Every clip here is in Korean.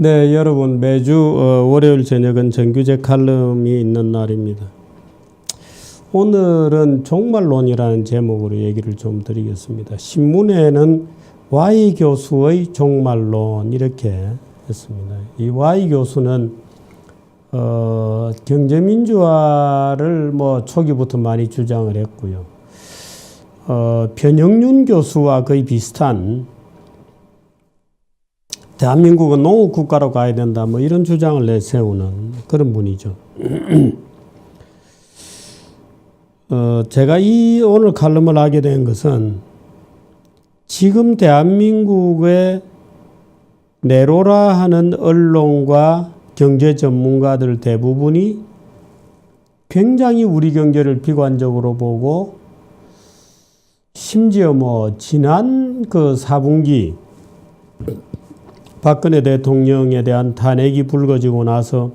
네, 여러분 매주 월요일 저녁은 정규제 칼럼이 있는 날입니다. 오늘은 종말론이라는 제목으로 얘기를 좀 드리겠습니다. 신문에는 Y 교수의 종말론 이렇게 했습니다. 이 Y 교수는 경제민주화를 초기부터 많이 주장을 했고요. 변형윤 교수와 거의 비슷한 대한민국은 농업국가로 가야 된다 이런 주장을 내세우는 그런 분이죠. 제가 오늘 칼럼을 하게 된 것은 지금 대한민국의 내로라 하는 언론과 경제 전문가들 대부분이 굉장히 우리 경제를 비관적으로 보고 심지어 지난 그 4분기 박근혜 대통령에 대한 탄핵이 불거지고 나서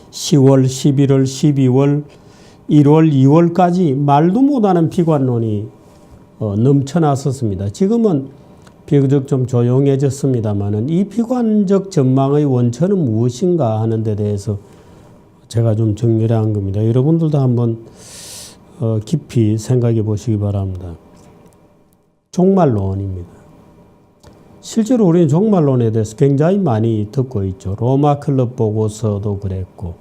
10월, 11월, 12월, 1월, 2월까지 말도 못하는 비관론이 넘쳐났었습니다. 지금은 비교적 좀 조용해졌습니다만은 이 비관적 전망의 원천은 무엇인가 하는 데 대해서 제가 좀 정리를 한 겁니다. 여러분들도 한번 깊이 생각해 보시기 바랍니다. 종말론입니다. 실제로 우리는 종말론에 대해서 굉장히 많이 듣고 있죠. 로마 클럽 보고서도 그랬고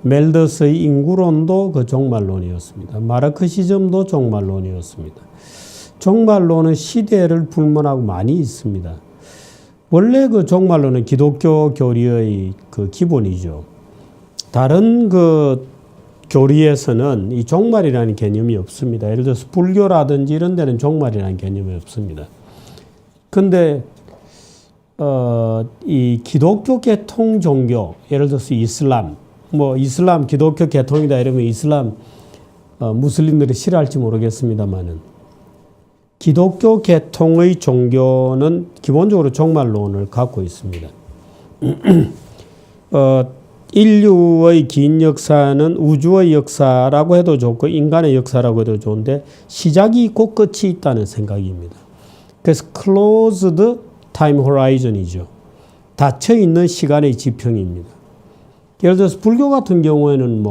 멜더스의 인구론도 그 종말론이었습니다. 마르크시즘도 종말론이었습니다. 종말론은 시대를 불문하고 많이 있습니다. 원래 그 종말론은 기독교 교리의 그 기본이죠. 다른 그 교리에서는 이 종말이라는 개념이 없습니다. 예를 들어서 불교라든지 이런 데는 종말이라는 개념이 없습니다. 근데 이 기독교 계통 종교, 예를 들어서 이슬람, 이슬람 기독교 계통이다 이러면 이슬람 무슬림들이 싫어할지 모르겠습니다만은 기독교 계통의 종교는 기본적으로 종말론을 갖고 있습니다. 인류의 긴 역사는 우주의 역사라고 해도 좋고 인간의 역사라고 해도 좋은데 시작이 있고 끝이 있다는 생각입니다. 그래서 closed time horizon이죠. 닫혀있는 시간의 지평입니다. 예를 들어서 불교 같은 경우에는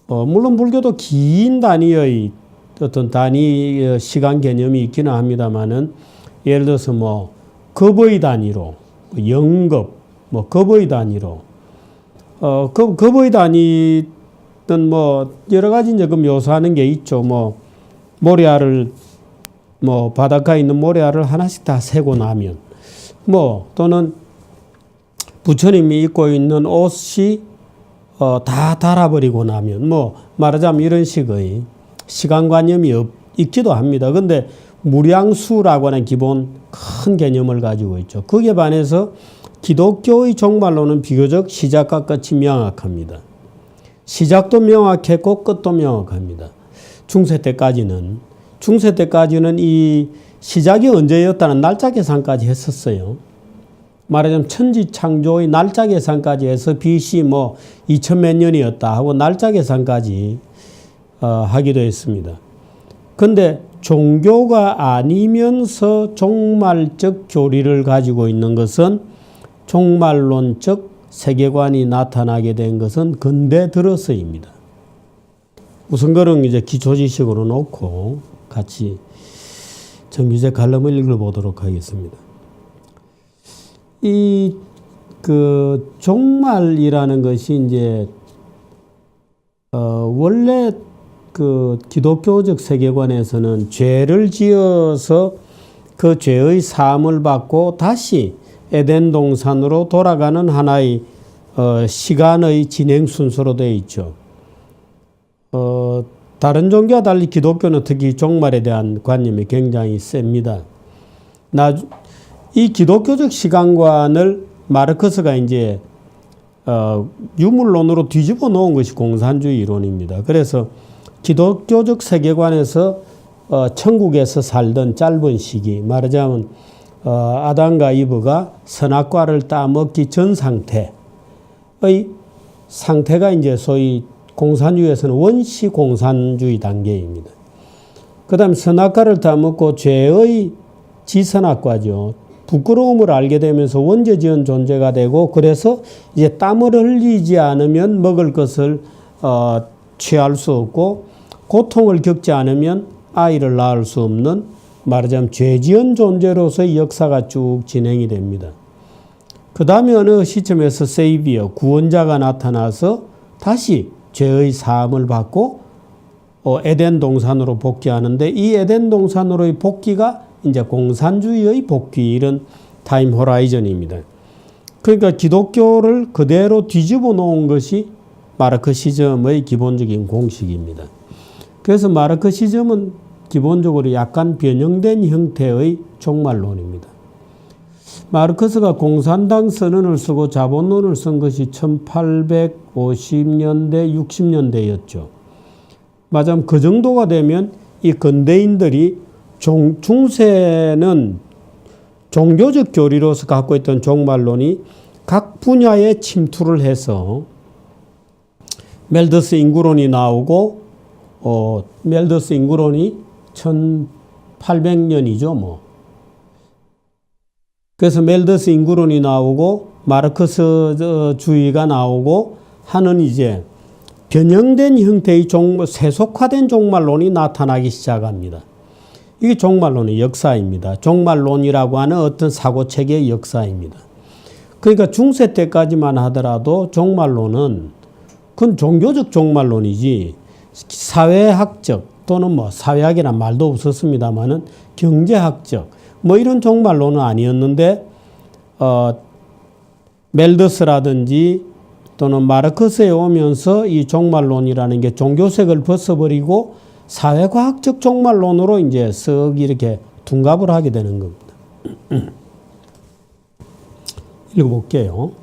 물론 불교도 긴 단위의 어떤 단위 시간 개념이 있기는 합니다만은 예를 들어서 급의 단위로 영급 급의 단위로 급의 단위는 여러 가지 이제 그 묘사하는 게 있죠. 모래알을 바닷가에 있는 모래알을 하나씩 다 세고 나면 또는 부처님이 입고 있는 옷이 다 닳아버리고 나면 말하자면 이런 식의 시간관념이 있기도 합니다. 근데 무량수라고 하는 기본 큰 개념을 가지고 있죠. 거기에 반해서 기독교의 종말론은 비교적 시작과 끝이 명확합니다. 시작도 명확했고 끝도 명확합니다. 중세 때까지는 이 시작이 언제였다는 날짜 계산까지 했었어요. 말하자면 천지 창조의 날짜 계산까지 해서 BC 2000몇 년이었다 하고 날짜 계산까지 하기도 했습니다. 근데 종교가 아니면서 종말적 교리를 가지고 있는 것은 종말론적 세계관이 나타나게 된 것은 근대 들어서입니다. 우선 그런 이제 기초 지식으로 놓고 같이 정규제 칼럼을 읽어보도록 하겠습니다. 이 종말이라는 것이 이제 원래 그 기독교적 세계관에서는 죄를 지어서 그 죄의 사함을 받고 다시 에덴 동산으로 돌아가는 하나의 시간의 진행 순서로 되어 있죠. 다른 종교와 달리 기독교는 특히 종말에 대한 관념이 굉장히 셉니다. 이 기독교적 시간관을 마르크스가 이제 유물론으로 뒤집어 놓은 것이 공산주의 이론입니다. 그래서 기독교적 세계관에서 천국에서 살던 짧은 시기, 말하자면 아담과 이브가 선악과를 따먹기 전 상태의 상태가 이제 소위 공산주의에서는 원시 공산주의 단계입니다. 그 다음에 선악과를 따먹고 죄의 지선악과죠. 부끄러움을 알게 되면서 원죄지은 존재가 되고, 그래서 이제 땀을 흘리지 않으면 먹을 것을 취할 수 없고, 고통을 겪지 않으면 아이를 낳을 수 없는, 말하자면 죄지은 존재로서의 역사가 쭉 진행이 됩니다. 그 다음에 어느 시점에서 세이비어, 구원자가 나타나서 다시 죄의 사함을 받고 에덴 동산으로 복귀하는데, 이 에덴 동산으로의 복귀가 이제 공산주의의 복귀, 이런 타임 호라이즌입니다. 그러니까 기독교를 그대로 뒤집어 놓은 것이 마르크시즘의 기본적인 공식입니다. 그래서 마르크시즘은 기본적으로 약간 변형된 형태의 종말론입니다. 마르크스가 공산당 선언을 쓰고 자본론을 쓴 것이 1850년대, 60년대였죠. 맞아요. 그 정도가 되면 이 근대인들이 중세는 종교적 교리로서 갖고 있던 종말론이 각 분야에 침투를 해서 멜더스 인구론이 나오고, 멜더스 인구론이 1800년이죠, 뭐. 그래서 멜더스 인구론이 나오고, 마르크스 주의가 나오고 하는 이제 변형된 형태의 세속화된 종말론이 나타나기 시작합니다. 이게 종말론의 역사입니다. 종말론이라고 하는 어떤 사고체계의 역사입니다. 그러니까 중세 때까지만 하더라도 종말론은 그건 종교적 종말론이지, 사회학적 또는 뭐 사회학이란 말도 없었습니다만은 경제학적 뭐 이런 종말론은 아니었는데, 멜더스라든지 또는 마르크스에 오면서 이 종말론이라는 게 종교색을 벗어버리고 사회과학적 종말론으로 이제 쓱 이렇게 둔갑을 하게 되는 겁니다. 읽어볼게요.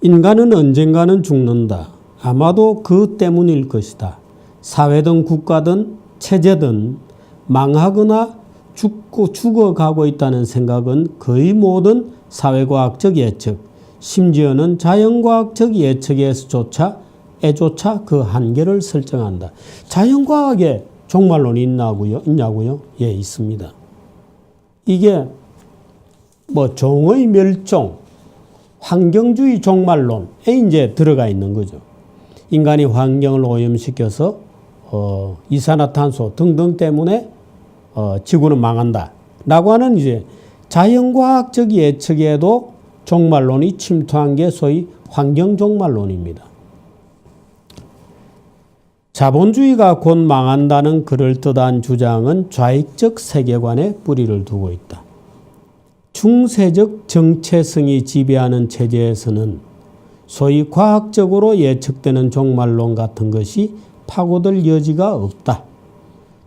인간은 언젠가는 죽는다. 아마도 그 때문일 것이다. 사회든 국가든 체제든 망하거나 죽어가고 있다는 생각은 거의 모든 사회과학적 예측, 심지어는 자연과학적 예측에서조차 그 한계를 설정한다. 자연과학에 종말론이 있냐고요? 예, 있습니다. 이게 뭐 종의 멸종, 환경주의 종말론에 이제 들어가 있는 거죠. 인간이 환경을 오염시켜서 이산화탄소 등등 때문에 지구는 망한다 라고 하는 이제 자연과학적 예측에도 종말론이 침투한 게 소위 환경종말론입니다. 자본주의가 곧 망한다는 그럴듯한 주장은 좌익적 세계관에 뿌리를 두고 있다. 중세적 정체성이 지배하는 체제에서는 소위 과학적으로 예측되는 종말론 같은 것이 파고들 여지가 없다.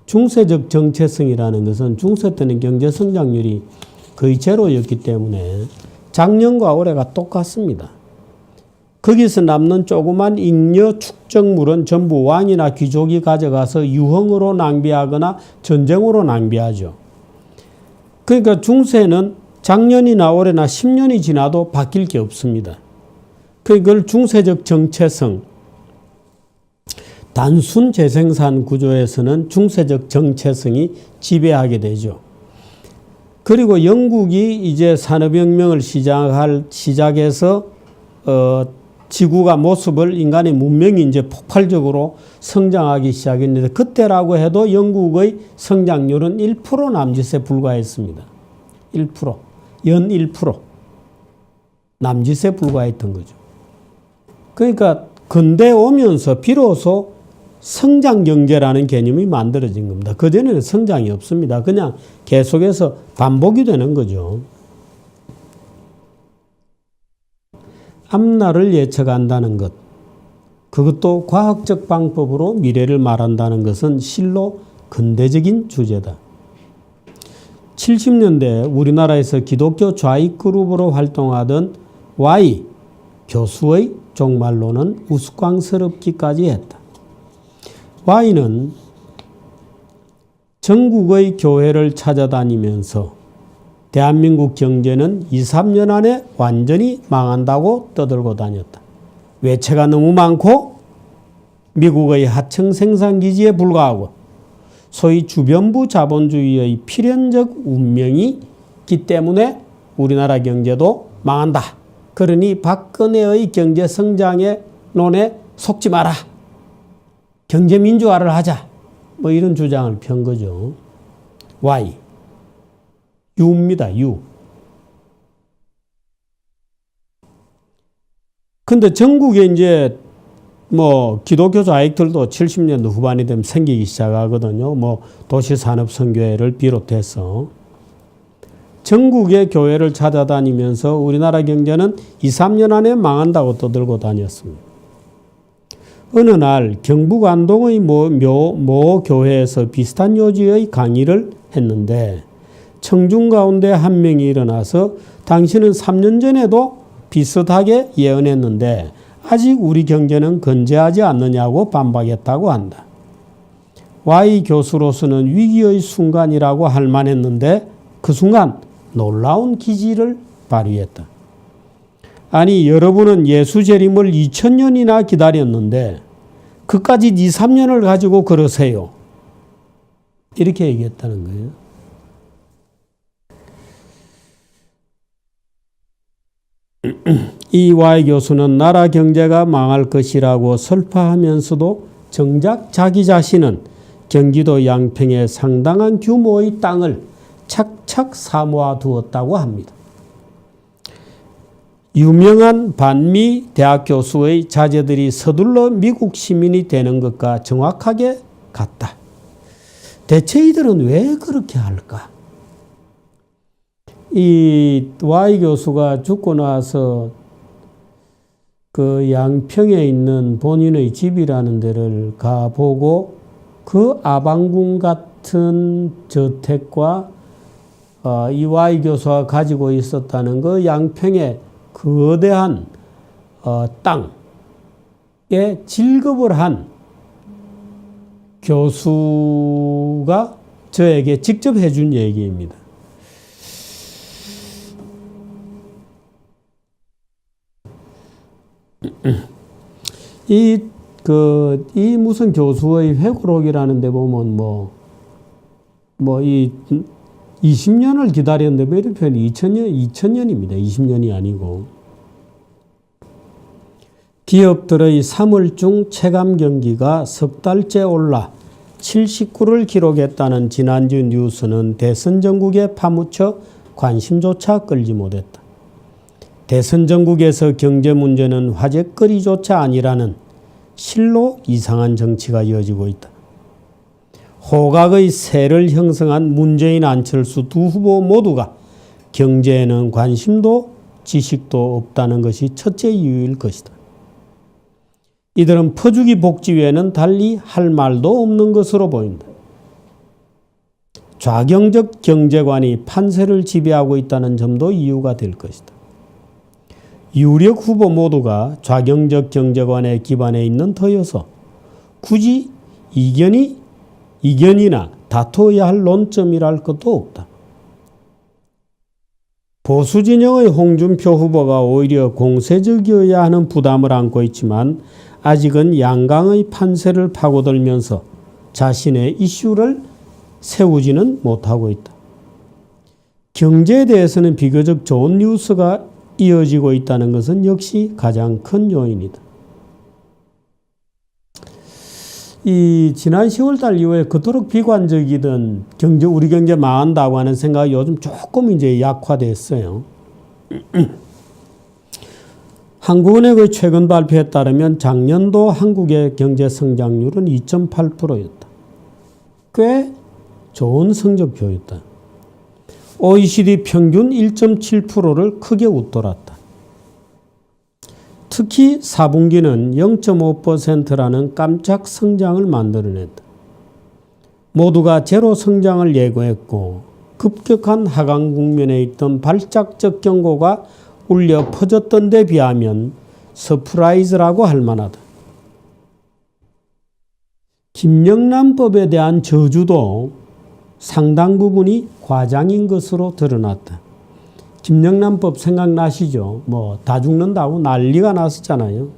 중세적 정체성이라는 것은 중세 때는 경제 성장률이 거의 제로였기 때문에 작년과 올해가 똑같습니다. 거기서 남는 조그만 잉여 축적물은 전부 왕이나 귀족이 가져가서 유흥으로 낭비하거나 전쟁으로 낭비하죠. 그러니까 중세는 작년이나 올해나 10년이 지나도 바뀔 게 없습니다. 그걸 중세적 정체성, 단순 재생산 구조에서는 중세적 정체성이 지배하게 되죠. 그리고 영국이 이제 산업혁명을 시작해서 지구가 모습을 인간의 문명이 이제 폭발적으로 성장하기 시작했는데, 그때라고 해도 영국의 성장률은 1% 남짓에 불과했습니다. 1%, 연 1% 남짓에 불과했던 거죠. 그러니까 근대 오면서 비로소 성장 경제라는 개념이 만들어진 겁니다. 그전에는 성장이 없습니다. 그냥 계속해서 반복이 되는 거죠. 앞날을 예측한다는 것, 그것도 과학적 방법으로 미래를 말한다는 것은 실로 근대적인 주제다. 70년대 우리나라에서 기독교 좌익 그룹으로 활동하던 Y 교수의 종말론은 우스꽝스럽기까지 했다. Y는 전국의 교회를 찾아다니면서 대한민국 경제는 2, 3년 안에 완전히 망한다고 떠들고 다녔다. 외채가 너무 많고 미국의 하청 생산기지에 불과하고 소위 주변부 자본주의의 필연적 운명이 있기 때문에 우리나라 경제도 망한다. 그러니 박근혜의 경제 성장의 논에 속지 마라. 경제 민주화를 하자. 뭐 이런 주장을 편 거죠. Y. U입니다. U. 근데 전국에 이제 뭐 기독교 좌익들도 70년대 후반이 되면 생기기 시작하거든요. 뭐 도시산업선교회를 비롯해서 전국의 교회를 찾아다니면서 우리나라 경제는 2, 3년 안에 망한다고 떠들고 다녔습니다. 어느 날 경북 안동의 모 교회에서 비슷한 요지의 강의를 했는데 청중 가운데 한 명이 일어나서 당신은 3년 전에도 비슷하게 예언했는데 아직 우리 경제는 건재하지 않느냐고 반박했다고 한다. Y 교수로서는 위기의 순간이라고 할 만했는데 그 순간 놀라운 기지를 발휘했다. 아니 여러분은 예수 재림을 2000년이나 기다렸는데 그까지 2, 3년을 가지고 그러세요. 이렇게 얘기했다는 거예요. 이 Y 교수는 나라 경제가 망할 것이라고 설파하면서도 정작 자기 자신은 경기도 양평에 상당한 규모의 땅을 착착 사모아 두었다고 합니다. 유명한 반미 대학 교수의 자제들이 서둘러 미국 시민이 되는 것과 정확하게 같다. 대체 이들은 왜 그렇게 할까? 이 Y 교수가 죽고 나서 그 양평에 있는 본인의 집이라는 데를 가보고 그 아방궁 같은 저택과 이 Y 교수가 가지고 있었다는 그 양평의 거대한 땅에 질급을 한 교수가 저에게 직접 해준 얘기입니다. 이 무슨 교수의 회고록이라는 데 보면 이 20년을 기다렸는데 몇 편이 2000년입니다. 20년이 아니고. 기업들의 3월중 체감 경기가 석 달째 올라 79를 기록했다는 지난주 뉴스는 대선 전국에 파묻혀 관심조차 끌지 못했다. 대선 전국에서 경제 문제는 화제거리조차 아니라는 실로 이상한 정치가 이어지고 있다. 호각의 새를 형성한 문재인, 안철수 두 후보 모두가 경제에는 관심도 지식도 없다는 것이 첫째 이유일 것이다. 이들은 퍼주기 복지 외에는 달리 할 말도 없는 것으로 보인다. 좌경적 경제관이 판세를 지배하고 있다는 점도 이유가 될 것이다. 유력 후보 모두가 좌경적 경제관에 기반해 있는 터여서 굳이 이견이나 다투어야 할 논점이랄 것도 없다. 보수 진영의 홍준표 후보가 오히려 공세적이어야 하는 부담을 안고 있지만 아직은 양강의 판세를 파고들면서 자신의 이슈를 세우지는 못하고 있다. 경제에 대해서는 비교적 좋은 뉴스가 이어지고 있다는 것은 역시 가장 큰 요인이다. 이 지난 10월달 이후에 그토록 비관적이던 우리 경제 망한다고 하는 생각이 요즘 조금 이제 약화됐어요. 한국은행의 최근 발표에 따르면 작년도 한국의 경제 성장률은 2.8%였다. 꽤 좋은 성적표였다. OECD 평균 1.7%를 크게 웃돌았다. 특히 4분기는 0.5%라는 깜짝 성장을 만들어냈다. 모두가 제로 성장을 예고했고 급격한 하강 국면에 있던 발작적 경고가 울려 퍼졌던 데 비하면 서프라이즈라고 할 만하다. 김영란법에 대한 저주도 상당 부분이 과장인 것으로 드러났다. 김영란법 생각나시죠? 다 죽는다고 난리가 났었잖아요.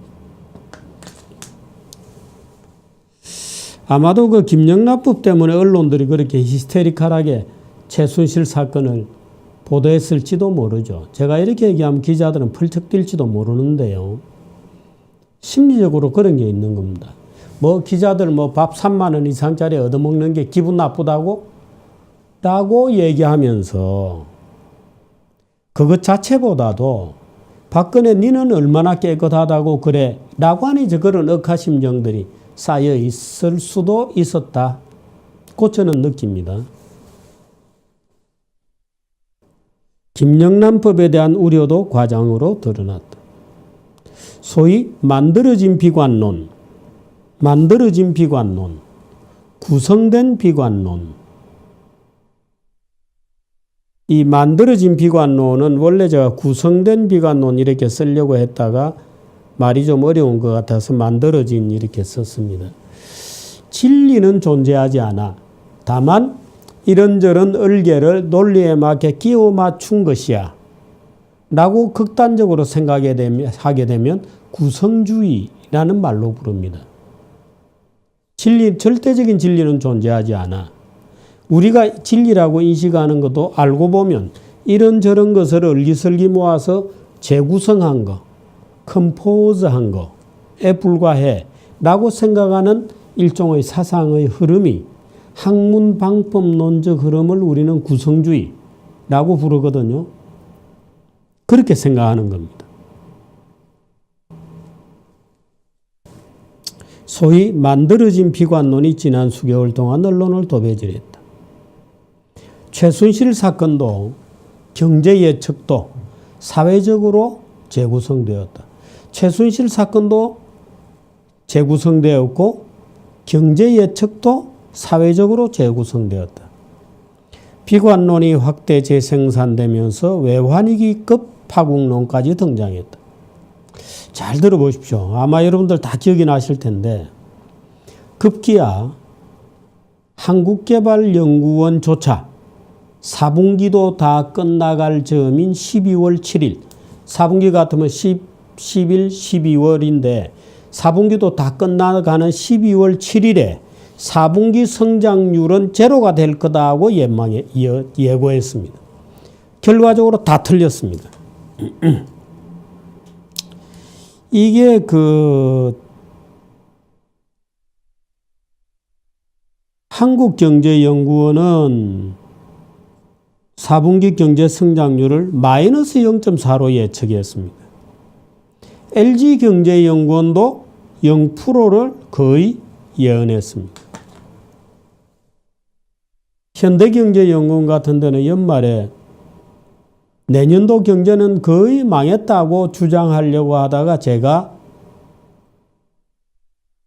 아마도 그 김영란법 때문에 언론들이 그렇게 히스테리컬하게 최순실 사건을 보도했을지도 모르죠. 제가 이렇게 얘기하면 기자들은 펄쩍 뛸지도 모르는데요. 심리적으로 그런 게 있는 겁니다. 뭐 기자들 뭐 밥 3만 원 이상짜리 얻어먹는 게 기분 나쁘다고? 라고 얘기하면서 그것 자체보다도 박근혜 니는 얼마나 깨끗하다고 그래? 라고 하는 그런 억하심정들이 쌓여 있을 수도 있었다. 고 저는 느낍니다. 김영란법에 대한 우려도 과장으로 드러났다. 소위 만들어진 비관론, 구성된 비관론. 이 만들어진 비관론은 원래 제가 구성된 비관론 이렇게 쓰려고 했다가 말이 좀 어려운 것 같아서 만들어진 이렇게 썼습니다. 진리는 존재하지 않아. 다만 이런저런 얼개를 논리에 맞게 끼워 맞춘 것이야. 라고 극단적으로 하게 되면 구성주의라는 말로 부릅니다. 절대적인 진리는 존재하지 않아. 우리가 진리라고 인식하는 것도 알고 보면 이런저런 것을 얼기설기 모아서 재구성한 거, 컴포즈한 거에 불과해 라고 생각하는 일종의 사상의 흐름이 학문방법론적 흐름을 우리는 구성주의라고 부르거든요. 그렇게 생각하는 겁니다. 소위 만들어진 비관론이 지난 수개월 동안 언론을 도배질했다. 최순실 사건도 경제 예측도 사회적으로 재구성되었다. 최순실 사건도 재구성되었고 경제 예측도 사회적으로 재구성되었다. 비관론이 확대 재생산되면서 외환위기급 파국론까지 등장했다. 잘 들어보십시오. 아마 여러분들 다 기억이 나실 텐데 급기야 한국개발연구원조차 4분기도 다 끝나갈 즈음인 12월 7일 4분기 같으면 10일, 12월인데 4분기도 다 끝나가는 12월 7일에 4분기 성장률은 제로가 될 거다 하고 예고했습니다. 결과적으로 다 틀렸습니다. 이게 한국경제연구원은 4분기 경제 성장률을 마이너스 0.4로 예측했습니다. LG경제연구원도 0%를 거의 예언했습니다. 현대경제연구원 같은 데는 연말에 내년도 경제는 거의 망했다고 주장하려고 하다가 제가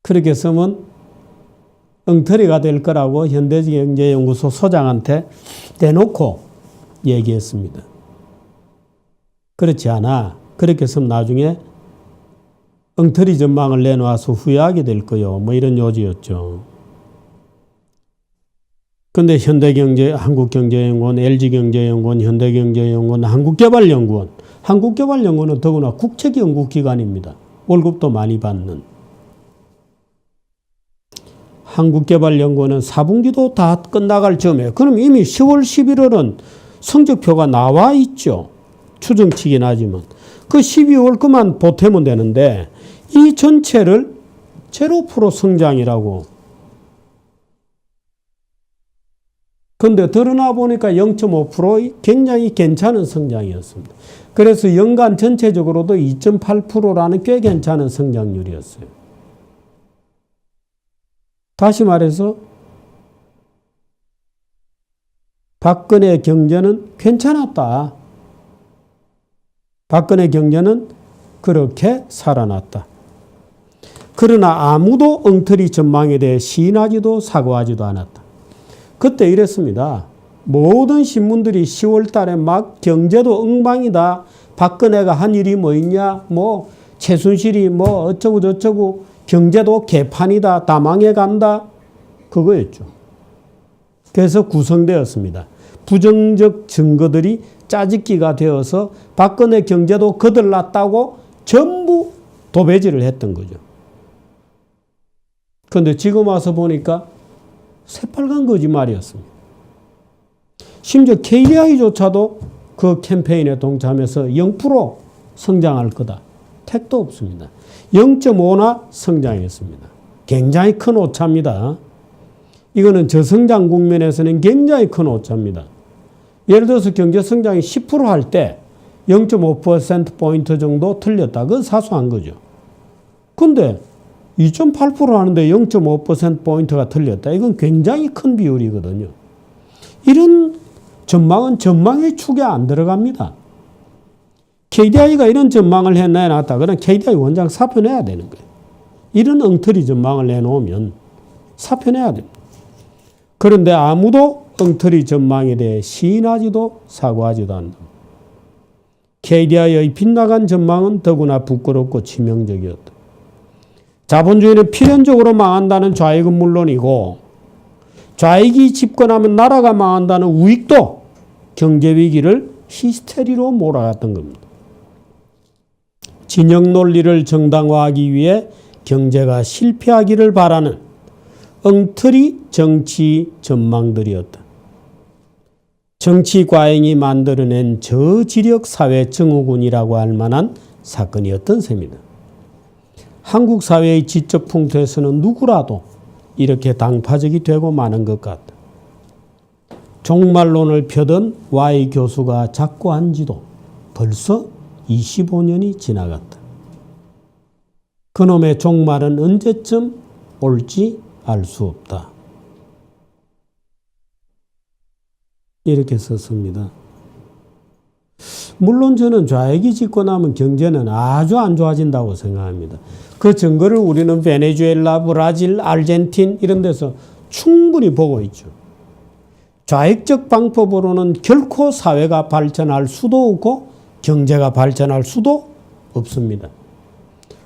그렇게 쓰면 엉터리가 될 거라고 현대경제연구소 소장한테 대놓고 얘기했습니다. 그렇지 않아. 그렇게 쓰면 나중에 엉터리 전망을 내놓아서 후회하게 될 거요. 뭐 이런 요지였죠. 근데 한국경제연구원, LG경제연구원, 현대경제연구원, 한국개발연구원은 더구나 국책연구기관입니다. 월급도 많이 받는. 한국개발연구원은 4분기도 다 끝나갈 즈음에 그럼 이미 10월, 11월은 성적표가 나와 있죠. 추정치긴 하지만. 그 12월 그만 보태면 되는데 이 전체를 0% 성장이라고. 근데 드러나 보니까 0.5% 굉장히 괜찮은 성장이었습니다. 그래서 연간 전체적으로도 2.8%라는 꽤 괜찮은 성장률이었어요. 다시 말해서 박근혜 경제는 괜찮았다. 박근혜 경제는 그렇게 살아났다. 그러나 아무도 엉터리 전망에 대해 시인하지도 사과하지도 않았다. 그때 이랬습니다. 모든 신문들이 10월 달에 막 경제도 엉망이다. 박근혜가 한 일이 뭐 있냐. 뭐 최순실이 뭐 어쩌고 저쩌고 경제도 개판이다. 다 망해간다. 그거였죠. 그래서 구성되었습니다. 부정적 증거들이 짜집기가 되어서 박근혜 경제도 거들났다고 전부 도배질을 했던 거죠. 그런데 지금 와서 보니까 새빨간 거짓말이었습니다. 심지어 KDI조차도 그 캠페인에 동참해서 0% 성장할 거다. 택도 없습니다. 0.5나 성장했습니다. 굉장히 큰 오차입니다. 이거는 저성장 국면에서는 굉장히 큰 오차입니다. 예를 들어서 경제 성장이 10%할 때 0.5%포인트 정도 틀렸다. 그건 사소한 거죠. 근데 2.8% 하는데 0.5%포인트가 틀렸다. 이건 굉장히 큰 비율이거든요. 이런 전망은 전망의 축에 안 들어갑니다. KDI가 이런 전망을 해놨다. 그럼 KDI 원장 사표내야 되는 거예요. 이런 엉터리 전망을 내놓으면 사표내야 됩니다. 그런데 아무도 엉터리 전망에 대해 시인하지도 사과하지도 않는다. KDI의 빗나간 전망은 더구나 부끄럽고 치명적이었다. 자본주의는 필연적으로 망한다는 좌익은 물론이고 좌익이 집권하면 나라가 망한다는 우익도 경제위기를 히스테리로 몰아갔던 겁니다. 진영 논리를 정당화하기 위해 경제가 실패하기를 바라는 엉터리 정치 전망들이었다. 정치 과잉이 만들어낸 저지력 사회 증후군이라고 할 만한 사건이었던 셈이다. 한국 사회의 지적 풍토에서는 누구라도 이렇게 당파적이 되고 마는 것 같다. 종말론을 펴던 Y 교수가 작고한 지도 벌써 25년이 지나갔다. 그놈의 종말은 언제쯤 올지 알 수 없다. 이렇게 썼습니다. 물론 저는 좌익이 집권하면 경제는 아주 안 좋아진다고 생각합니다. 그 증거를 우리는 베네수엘라, 브라질, 아르헨틴 이런 데서 충분히 보고 있죠. 좌익적 방법으로는 결코 사회가 발전할 수도 없고 경제가 발전할 수도 없습니다.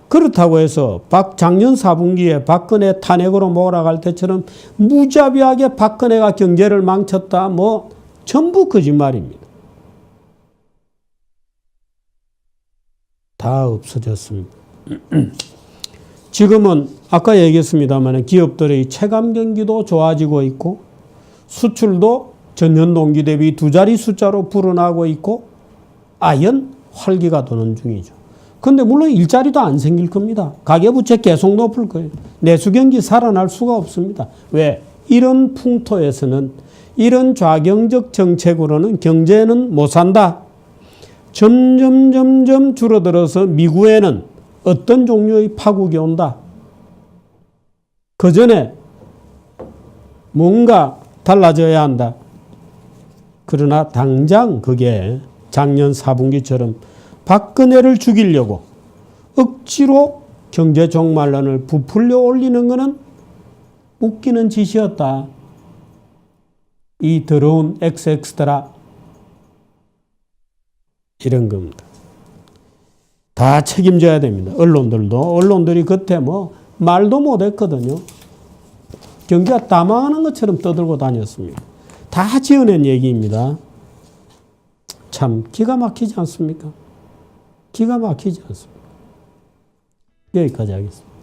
그렇다고 해서 작년 4분기에 박근혜 탄핵으로 몰아갈 때처럼 무자비하게 박근혜가 경제를 망쳤다 뭐 전부 거짓말입니다. 다 없어졌습니다. 지금은 아까 얘기했습니다만 기업들의 체감 경기도 좋아지고 있고 수출도 전년 동기 대비 2자리 숫자로 불어나고 있고 아연 활기가 도는 중이죠. 그런데 물론 일자리도 안 생길 겁니다. 가계부채 계속 높을 거예요. 내수경기 살아날 수가 없습니다. 왜? 이런 풍토에서는 이런 좌경적 정책으로는 경제는 못 산다. 점점 줄어들어서 미국에는 어떤 종류의 파국이 온다. 그 전에 뭔가 달라져야 한다. 그러나 당장 그게 작년 4분기처럼 박근혜를 죽이려고 억지로 경제 종말론을 부풀려 올리는 것은 웃기는 짓이었다. 이 더러운 XX들아. 이런 겁니다. 다 책임져야 됩니다. 언론들이 그때 뭐 말도 못했거든요. 경기가 다 망하는 것처럼 떠들고 다녔습니다. 다 지어낸 얘기입니다. 참 기가 막히지 않습니까? 기가 막히지 않습니까? 여기까지 하겠습니다.